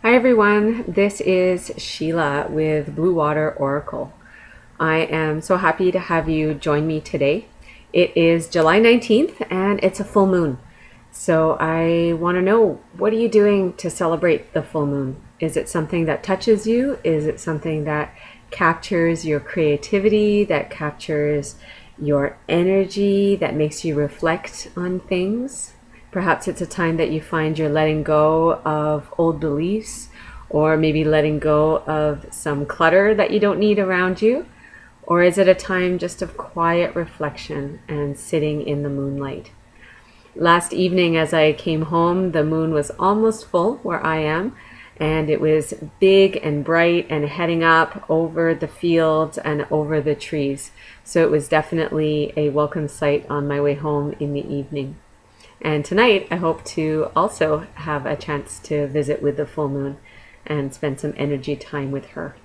Hi everyone, this is Sheila with BlueWater Oracle. I am so happy to have you join me today. It is July 19th and it's a full moon. So I want to know, what are you doing to celebrate the full moon? Is it something that touches you? Is it something that captures your creativity, that captures your energy, that makes you reflect on things? Perhaps it's a time that you find you're letting go of old beliefs, or maybe letting go of some clutter that you don't need around you. Or is it a time just of quiet reflection and sitting in the moonlight? Last evening as I came home, the moon was almost full where I am, and it was big and bright and heading up over the fields and over the trees. So it was definitely a welcome sight on my way home in the evening. And tonight, I hope to also have a chance to visit with the full moon and spend some energy time with her.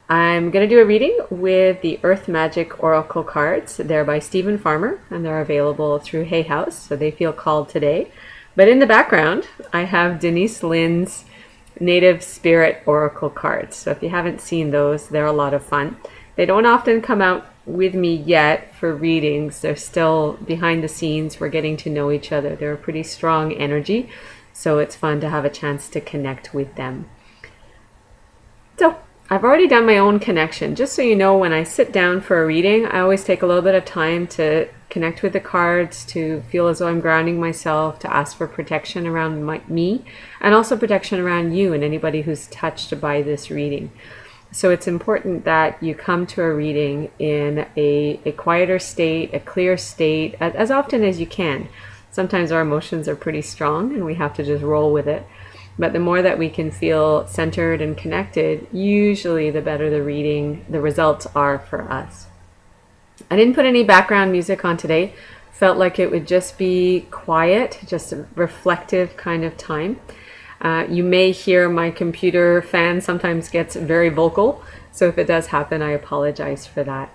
I'm going to do a reading with the Earth Magic Oracle cards. They're by Stephen Farmer, and they're available through Hay House, so they feel called today. But in the background, I have Denise Lynn's Native Spirit Oracle cards. So if you haven't seen those, they're a lot of fun. They don't often come out with me yet for readings. They're still behind the scenes. We're getting to know each other. They're a pretty strong energy, so it's fun to have a chance to connect with them. So I've already done my own connection. Just so you know, when I sit down for a reading, I always take a little bit of time to connect with the cards, to feel as though I'm grounding myself, to ask for protection around me, and also protection around you and anybody who's touched by this reading. So it's important that you come to a reading in a quieter state, a clear state, as often as you can. Sometimes our emotions are pretty strong and we have to just roll with it. But the more that we can feel centered and connected, usually the better the reading, the results are for us. I didn't put any background music on today. Felt like it would just be quiet, just a reflective kind of time. You may hear my computer fan sometimes gets very vocal, so if it does happen, I apologize for that.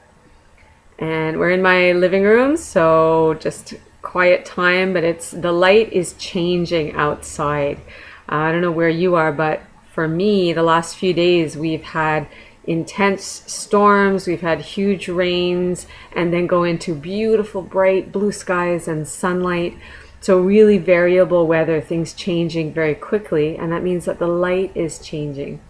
And we're in my living room, so just quiet time, but the light is changing outside. I don't know where you are, but for me, the last few days we've had intense storms, we've had huge rains, and then go into beautiful bright blue skies and sunlight. So really variable weather, things changing very quickly, and that means that the light is changing.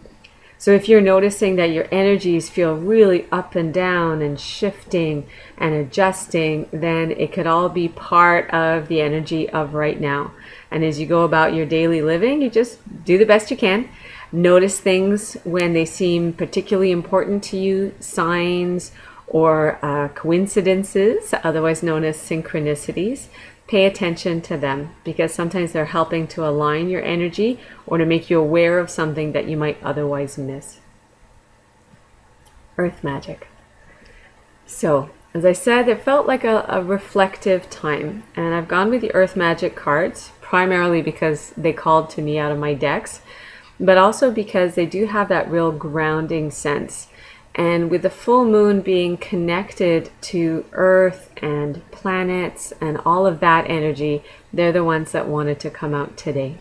So if you're noticing that your energies feel really up and down and shifting and adjusting, then it could all be part of the energy of right now. And as you go about your daily living, you just do the best you can. Notice things when they seem particularly important to you, signs or coincidences, otherwise known as synchronicities. Pay attention to them, because sometimes they're helping to align your energy or to make you aware of something that you might otherwise miss. Earth Magic. So, as I said, it felt like a reflective time, and I've gone with the Earth Magic cards primarily because they called to me out of my decks, but also because they do have that real grounding sense. And with the full moon being connected to Earth and planets and all of that energy, they're the ones that wanted to come out today.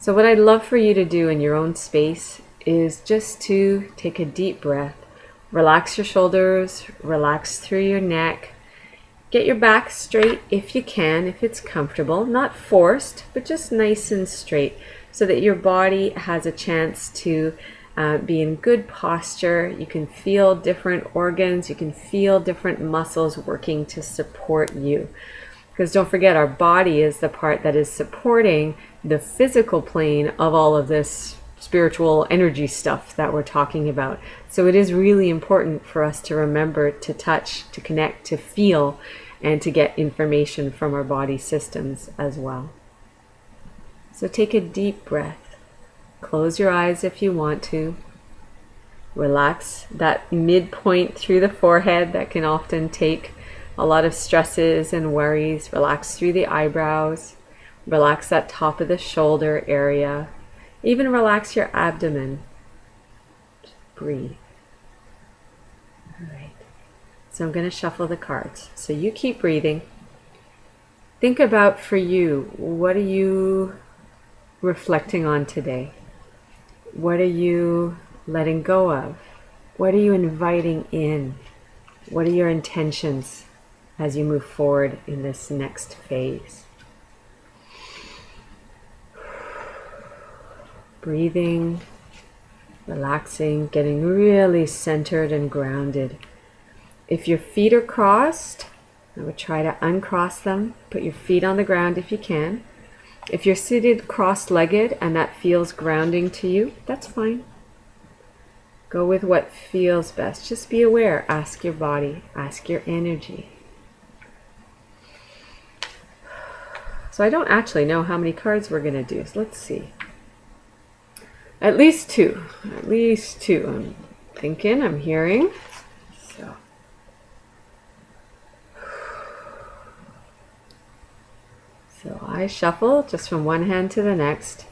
So what I'd love for you to do in your own space is just to take a deep breath. Relax your shoulders, relax through your neck. Get your back straight if you can, if it's comfortable, not forced, but just nice and straight, so that your body has a chance to be in good posture. You can feel different organs, you can feel different muscles working to support you. Because don't forget, our body is the part that is supporting the physical plane of all of this spiritual energy stuff that we're talking about. So it is really important for us to remember to touch, to connect, to feel, and to get information from our body systems as well. So take a deep breath. Close your eyes if you want to. Relax that midpoint through the forehead that can often take a lot of stresses and worries. Relax through the eyebrows. Relax that top of the shoulder area. Even relax your abdomen. Just breathe. All right. So I'm going to shuffle the cards. So you keep breathing. Think about, for you, what are you reflecting on today? What are you letting go of? What are you inviting in? What are your intentions as you move forward in this next phase? Breathing, relaxing, getting really centered and grounded. If your feet are crossed, I would try to uncross them. Put your feet on the ground if you can. If you're seated cross-legged and that feels grounding to you, that's fine. Go with what feels best. Just be aware. Ask your body. Ask your energy. So I don't actually know how many cards we're going to do. So let's see. At least two. At least two. I'm thinking, I'm hearing. So I shuffle just from one hand to the next.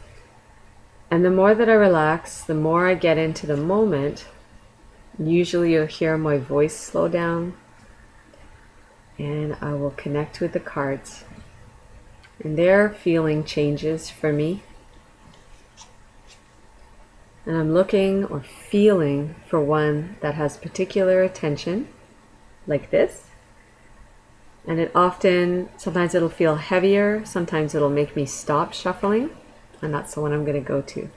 And the more that I relax, the more I get into the moment. Usually you'll hear my voice slow down. And I will connect with the cards. And their feeling changes for me. And I'm looking or feeling for one that has particular attention, like this. And it often, sometimes it'll feel heavier, sometimes it'll make me stop shuffling, and that's the one I'm going to go to.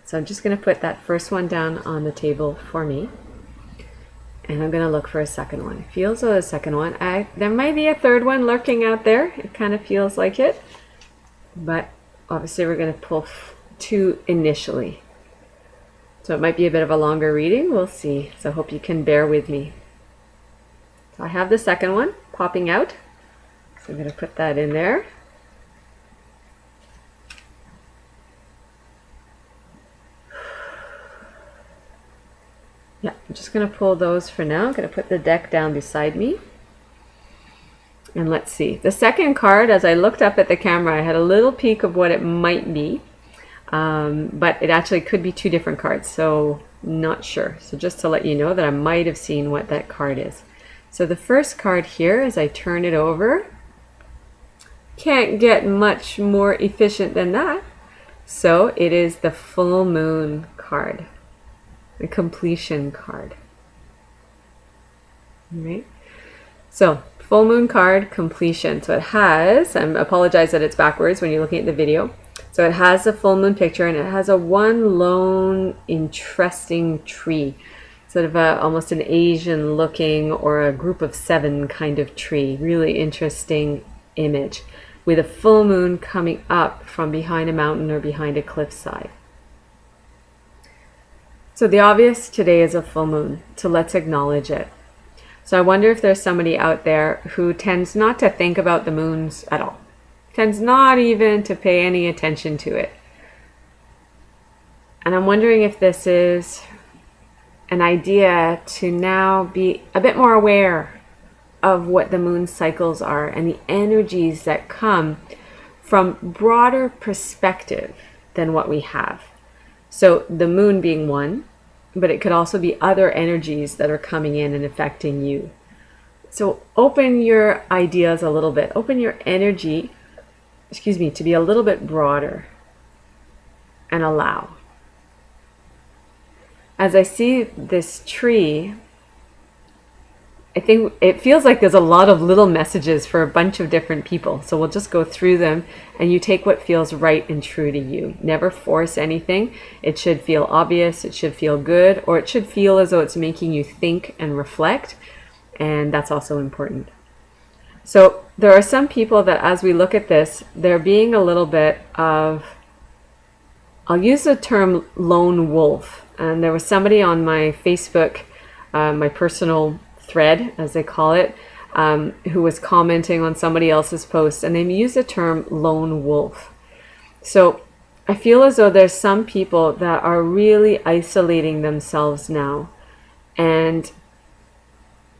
So I'm just going to put that first one down on the table for me, and I'm going to look for a second one. It feels like a second one. There might be a third one lurking out there. It kind of feels like it, but obviously we're going to pull two initially. So it might be a bit of a longer reading. We'll see. So I hope you can bear with me. So I have the second one popping out. So I'm going to put that in there. Yeah, I'm just going to pull those for now. I'm going to put the deck down beside me. And let's see. The second card, as I looked up at the camera, I had a little peek of what it might be. But it actually could be two different cards, so not sure. So just to let you know that I might have seen what that card is. So the first card here, as I turn it over, can't get much more efficient than that. So it is the full moon card, the completion card. All right. So full moon card, completion. So it has, I apologize that it's backwards when you're looking at the video. So it has a full moon picture, and it has a one lone interesting tree, sort of almost an Asian looking or a group of seven kind of tree. Really interesting image with a full moon coming up from behind a mountain or behind a cliffside. So the obvious today is a full moon, so let's acknowledge it. So I wonder if there's somebody out there who tends not to think about the moons at all. Tends not even to pay any attention to it. And I'm wondering if this is an idea to now be a bit more aware of what the moon cycles are and the energies that come from broader perspective than what we have. So the moon being one, but it could also be other energies that are coming in and affecting you. So open your ideas a little bit, open your energy, to be a little bit broader, and allow. As I see this tree, I think it feels like there's a lot of little messages for a bunch of different people. So we'll just go through them, and you take what feels right and true to you. Never force anything. It should feel obvious, it should feel good, or it should feel as though it's making you think and reflect, and that's also important. So there are some people that as we look at this, they're being a little bit of, I'll use the term lone wolf. And there was somebody on my Facebook, my personal thread, as they call it, who was commenting on somebody else's post, and they used the term lone wolf. So I feel as though there's some people that are really isolating themselves now. And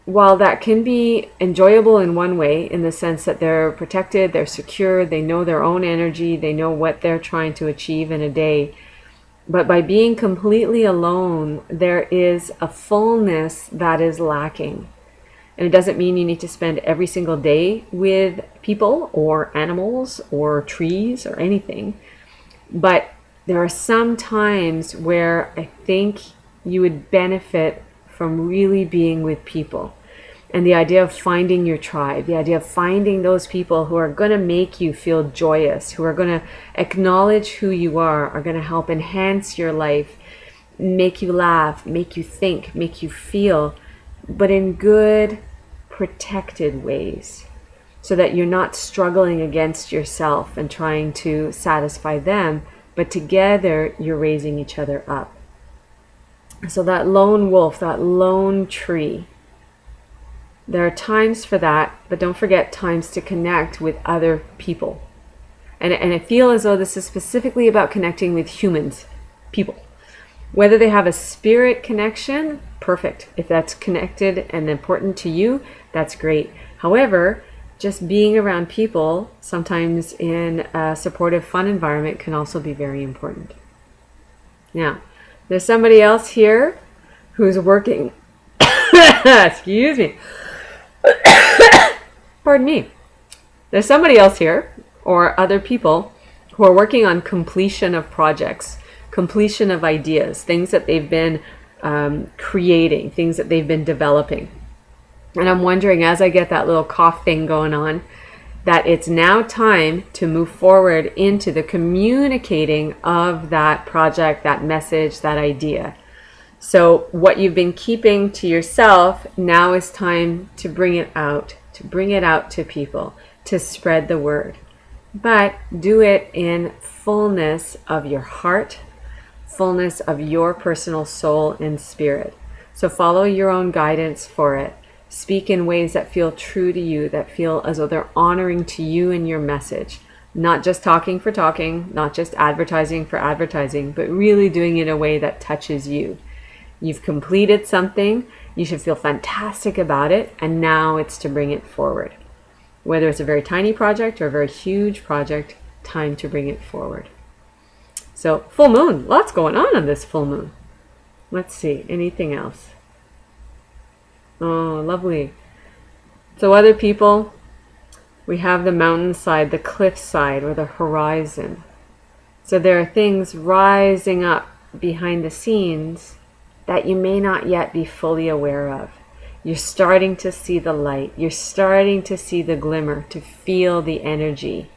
while that can be enjoyable in one way, in the sense that they're protected, they're secure, they know their own energy, they know what they're trying to achieve in a day, but by being completely alone, there is a fullness that is lacking. And it doesn't mean you need to spend every single day with people or animals or trees or anything, But there are some times where I think you would benefit from really being with people. And the idea of finding your tribe, the idea of finding those people who are going to make you feel joyous, who are going to acknowledge who you are going to help enhance your life, make you laugh, make you think, make you feel, but in good, protected ways, so that you're not struggling against yourself and trying to satisfy them, but together you're raising each other up. So that lone wolf, that lone tree, there are times for that, but don't forget times to connect with other people. And I feel as though this is specifically about connecting with humans, people. Whether they have a spirit connection, perfect. If that's connected and important to you, that's great. However, just being around people, sometimes in a supportive, fun environment, can also be very important. Now, there's somebody else here who's working. Excuse me. Pardon me. There's somebody else here, or other people, who are working on completion of projects, completion of ideas, things that they've been creating, things that they've been developing. And I'm wondering, as I get that little cough thing going on, that it's now time to move forward into the communicating of that project, that message, that idea. So what you've been keeping to yourself, now is time to bring it out to people, to spread the word. But do it in fullness of your heart, fullness of your personal soul and spirit. So follow your own guidance for it. Speak in ways that feel true to you, that feel as though they're honoring to you and your message. Not just talking for talking, not just advertising for advertising, but really doing it in a way that touches you. You've completed something, you should feel fantastic about it, and now it's to bring it forward. Whether it's a very tiny project or a very huge project, time to bring it forward. So, full moon, lots going on this full moon. Let's see, anything else? Oh, lovely. So other people, we have the mountainside, the cliffside, or the horizon. So there are things rising up behind the scenes that you may not yet be fully aware of. You're starting to see the light. You're starting to see the glimmer, to feel the energy.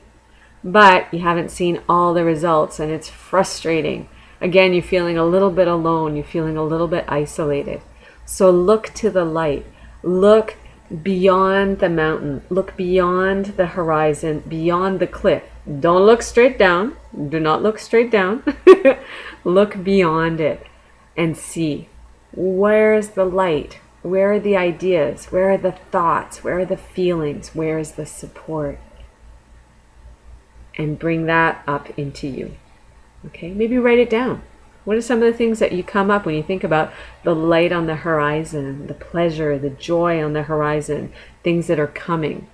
But you haven't seen all the results, and it's frustrating. Again, you're feeling a little bit alone. You're feeling a little bit isolated. So look to the light. Look beyond the mountain. Look beyond the horizon, beyond the cliff. Don't look straight down. Do not look straight down. Look beyond it and see, where is the light? Where are the ideas? Where are the thoughts? Where are the feelings? Where is the support? And bring that up into you. Okay, maybe write it down. What are some of the things that you come up when you think about the light on the horizon, the pleasure, the joy on the horizon, things that are coming?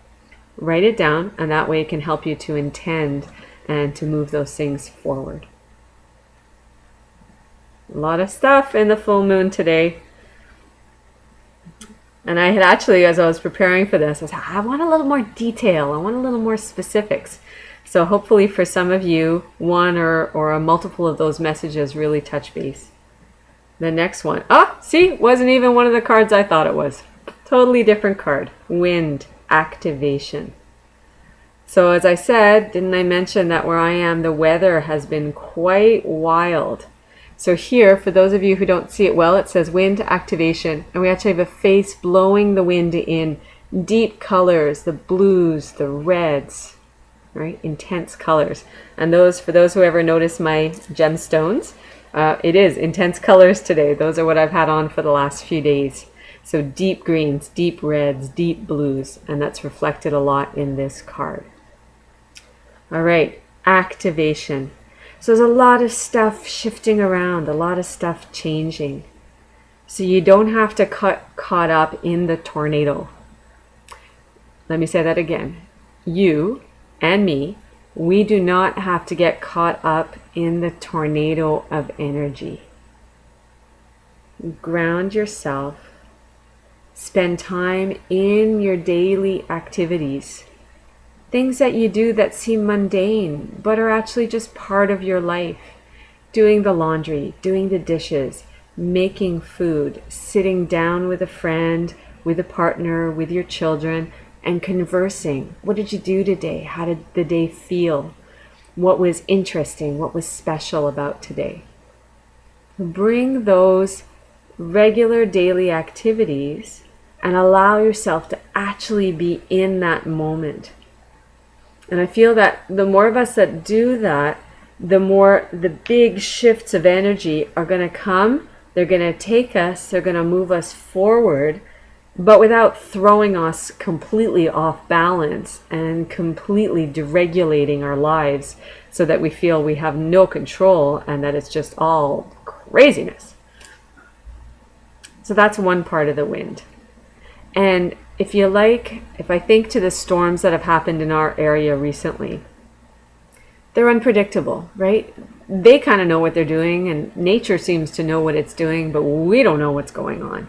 Write it down, and that way it can help you to intend and to move those things forward. A lot of stuff in the full moon today. And I had actually, as I was preparing for this, I was like, I want a little more detail. I want a little more specifics. So hopefully for some of you, one or a multiple of those messages really touch base. The next one. Oh, see, wasn't even one of the cards I thought it was. Totally different card. Wind activation. So as I said, didn't I mention that where I am, the weather has been quite wild. So here, for those of you who don't see it well, it says wind activation. And we actually have a face blowing the wind in deep colors, the blues, the reds, right? Intense colors. And those, for those who ever notice my gemstones, it is intense colors today. Those are what I've had on for the last few days. So deep greens, deep reds, deep blues, and that's reflected a lot in this card. All right, activation. So there's a lot of stuff shifting around, a lot of stuff changing. So you don't have to get caught up in the tornado. Let me say that again. You and me, we do not have to get caught up in the tornado of energy. Ground yourself. Spend time in your daily activities. Things that you do that seem mundane, but are actually just part of your life. Doing the laundry, doing the dishes, making food, sitting down with a friend, with a partner, with your children, and conversing. What did you do today? How did the day feel? What was interesting? What was special about today? Bring those regular daily activities and allow yourself to actually be in that moment. And I feel that the more of us that do that, the more the big shifts of energy are going to come. They're going to take us, they're going to move us forward, but without throwing us completely off balance and completely deregulating our lives so that we feel we have no control and that it's just all craziness. So that's one part of the wind. And if I think to the storms that have happened in our area recently, they're unpredictable, right? They kind of know what they're doing, and nature seems to know what it's doing, but we don't know what's going on.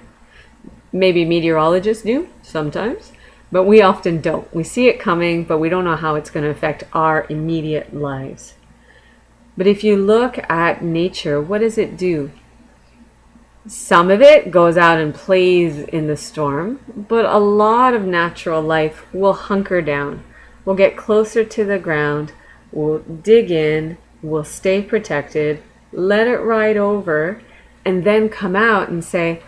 Maybe meteorologists do sometimes, but we often don't. We see it coming, but we don't know how it's going to affect our immediate lives. But if you look at nature, what does it do? Some of it goes out and plays in the storm, but a lot of natural life will hunker down. We'll get closer to the ground, we'll dig in, we'll stay protected, let it ride over, and then come out and say,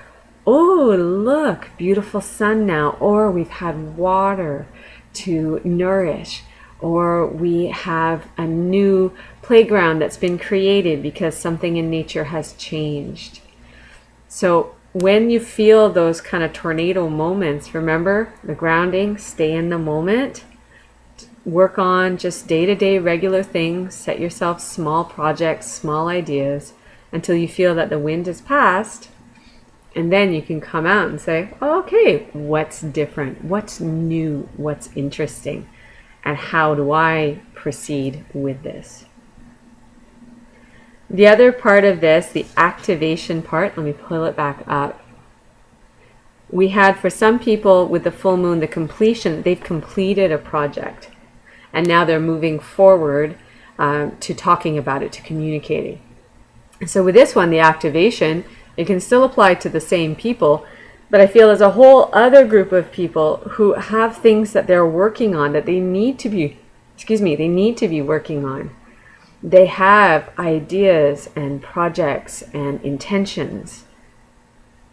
oh, look, beautiful sun now, or we've had water to nourish, or we have a new playground that's been created because something in nature has changed. So when you feel those kind of tornado moments, remember the grounding, stay in the moment, work on just day-to-day regular things, set yourself small projects, small ideas until you feel that the wind has passed, and then you can come out and say, oh, okay, what's different, what's new, what's interesting, and how do I proceed with this? The other part of this, the activation part, let me pull it back up. We had for some people with the full moon, the completion, they've completed a project. And now they're moving forward to talking about it, to communicating. So with this one, the activation, it can still apply to the same people, but I feel there's a whole other group of people who have things that they're working on that they need to be, they need to be working on. They have ideas and projects and intentions,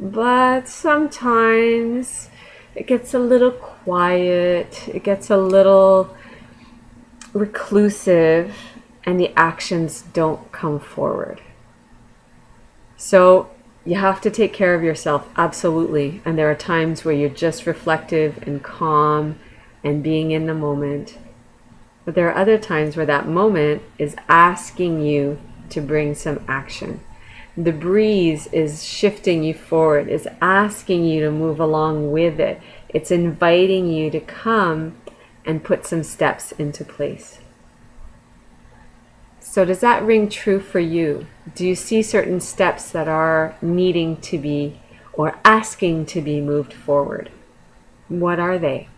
but sometimes it gets a little quiet, it gets a little reclusive, and the actions don't come forward. So you have to take care of yourself, absolutely. And there are times where you're just reflective and calm and being in the moment. But there are other times where that moment is asking you to bring some action. The breeze is shifting you forward, is asking you to move along with it. It's inviting you to come and put some steps into place. So does that ring true for you? Do you see certain steps that are needing to be or asking to be moved forward? What are they?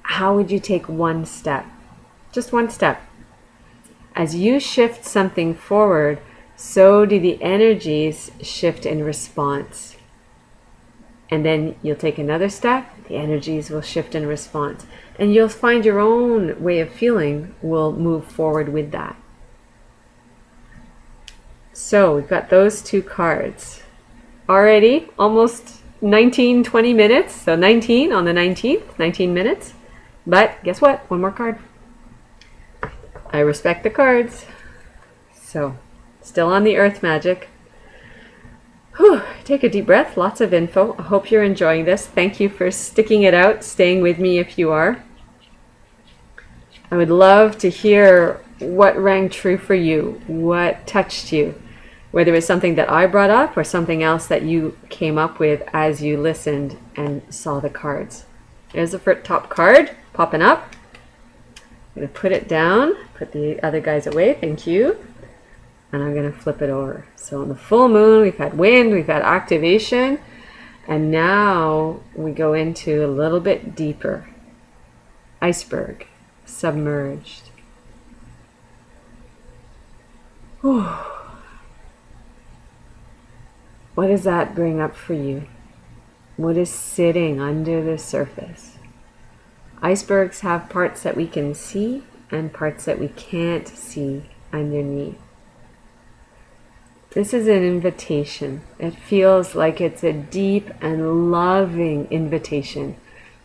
How would you take one step? Just one step. As you shift something forward, so do the energies shift in response. And then you'll take another step, the energies will shift in response. And you'll find your own way of feeling will move forward with that. So we've got those two cards. Already almost 19, 20 minutes. So 19 on the 19th, 19 minutes. But guess what? One more card. I respect the cards. So still on the earth magic. Whew, take a deep breath, lots of info. I hope you're enjoying this. Thank you for sticking it out, staying with me if you are. I would love to hear what rang true for you, what touched you, whether it's something that I brought up or something else that you came up with as you listened and saw the cards. There's the top card popping up. I'm going to put it down, put the other guys away, thank you. And I'm going to flip it over. So on the full moon, we've had wind, we've had activation, and now we go into a little bit deeper. Iceberg. submerged. Whew. What does that bring up for you? What is sitting under the surface? Icebergs have parts that we can see and parts that we can't see underneath. This is an invitation. It feels like it's a deep and loving invitation.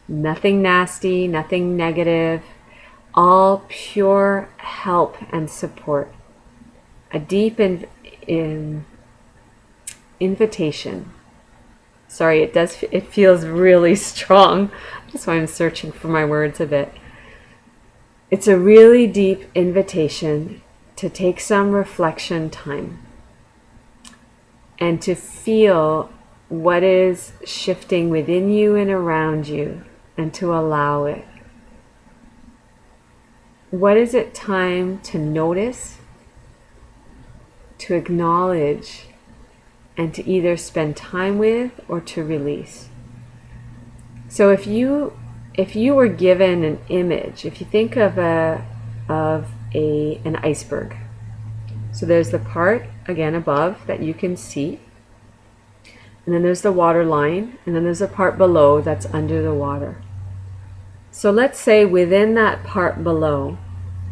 Nothing nasty, nothing negative, all pure help and support. A deep invitation. Sorry, it feels really strong. That's why I'm searching for my words a bit. It's a really deep invitation to take some reflection time and to feel what is shifting within you and around you, and to allow it. What is it time to notice, to acknowledge, and to either spend time with or to release? So if you were given an image, if you think of an iceberg, so there's the part again above that you can see, and then there's the water line, and then there's a part below that's under the water. So let's say within that part below,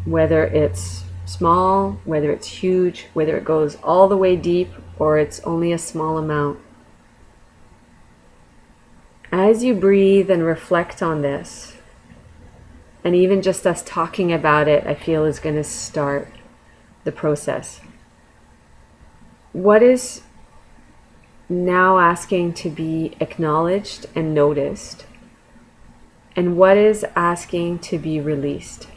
whether it's small, whether it's huge, whether it goes all the way deep or it's only a small amount, as you breathe and reflect on this, and even just us talking about it, I feel is going to start the process. What is now asking to be acknowledged and noticed? And what is asking to be released?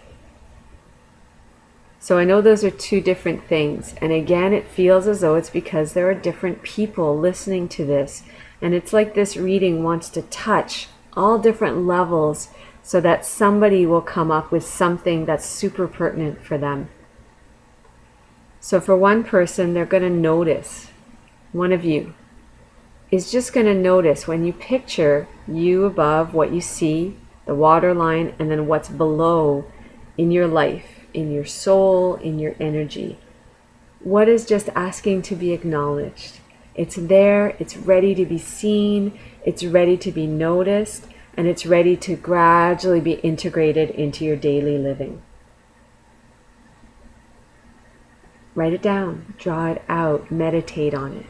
So I know those are two different things. And again, it feels as though it's because there are different people listening to this. And it's like this reading wants to touch all different levels so that somebody will come up with something that's super pertinent for them. So for one person, they're going to notice, one of you is just going to notice when you picture you above what you see, the water line, and then what's below in your life, in your soul, in your energy. What is just asking to be acknowledged? It's there, it's ready to be seen, it's ready to be noticed, and it's ready to gradually be integrated into your daily living. Write it down, draw it out, meditate on it.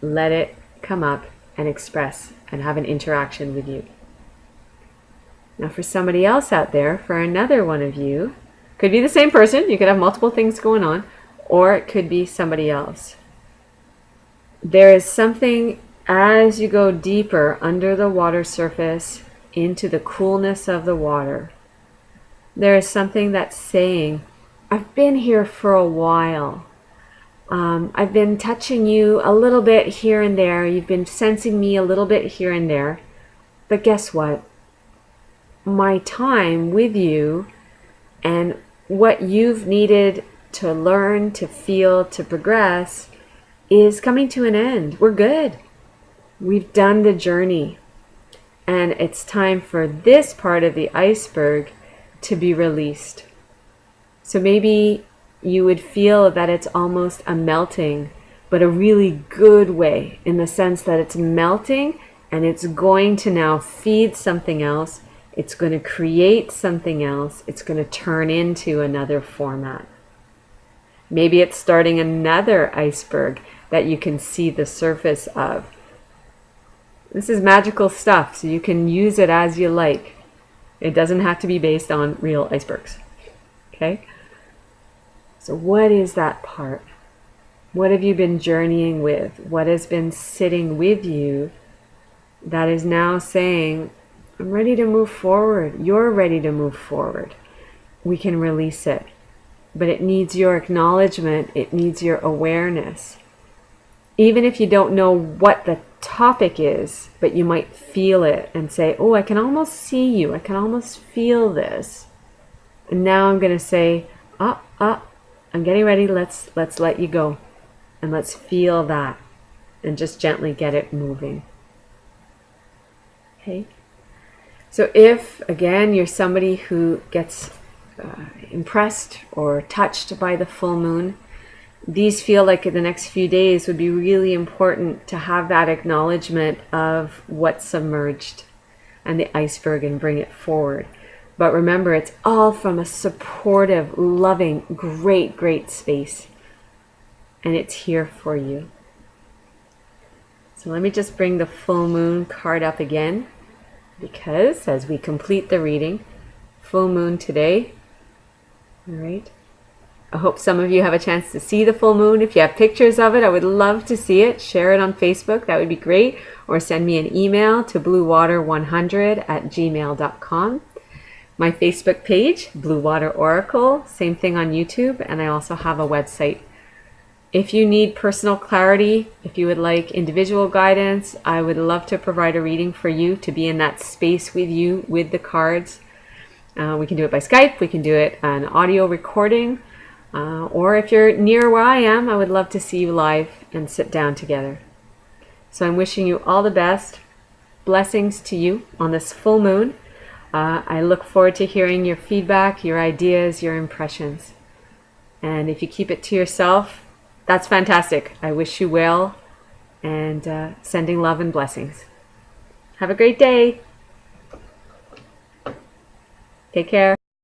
Let it come up and express and have an interaction with you. Now for somebody else out there, for another one of you, could be the same person, you could have multiple things going on, or it could be somebody else. There is something as you go deeper under the water surface into the coolness of the water. There is something that's saying, I've been here for a while. I've been touching you a little bit here and there. You've been sensing me a little bit here and there. But guess what? My time with you and what you've needed to learn, to feel, to progress is coming to an end. We're good. We've done the journey. And it's time for this part of the iceberg to be released. So maybe you would feel that it's almost a melting, but a really good way, in the sense that it's melting and it's going to now feed something else. It's going to create something else. It's going to turn into another format. Maybe it's starting another iceberg that you can see the surface of. This is magical stuff, so you can use it as you like. It doesn't have to be based on real icebergs. Okay? So what is that part? What have you been journeying with? What has been sitting with you that is now saying, I'm ready to move forward. You're ready to move forward. We can release it. But it needs your acknowledgement. It needs your awareness. Even if you don't know what the topic is, but you might feel it and say, oh, I can almost see you. I can almost feel this. And now I'm going to say, I'm getting ready. Let's let you go. And let's feel that. And just gently get it moving. Okay? So if, again, you're somebody who gets impressed or touched by the full moon, these feel like the next few days would be really important to have that acknowledgement of what's submerged and the iceberg and bring it forward. But remember, it's all from a supportive, loving, great, great space. And it's here for you. So let me just bring the full moon card up again, because as we complete the reading, full moon today. All right. I hope some of you have a chance to see the full moon. If you have pictures of it, I would love to see it. Share it on Facebook. That would be great. Or send me an email to bluewater100@gmail.com. My Facebook page, BlueWater Oracle, same thing on YouTube. And I also have a website. If you need personal clarity, if you would like individual guidance, I would love to provide a reading for you to be in that space with you with the cards. We can do it by Skype. We can do it an audio recording. Or if you're near where I am, I would love to see you live and sit down together. So I'm wishing you all the best. Blessings to you on this full moon. I look forward to hearing your feedback, your ideas, your impressions. And if you keep it to yourself, that's fantastic. I wish you well, and sending love and blessings. Have a great day. Take care.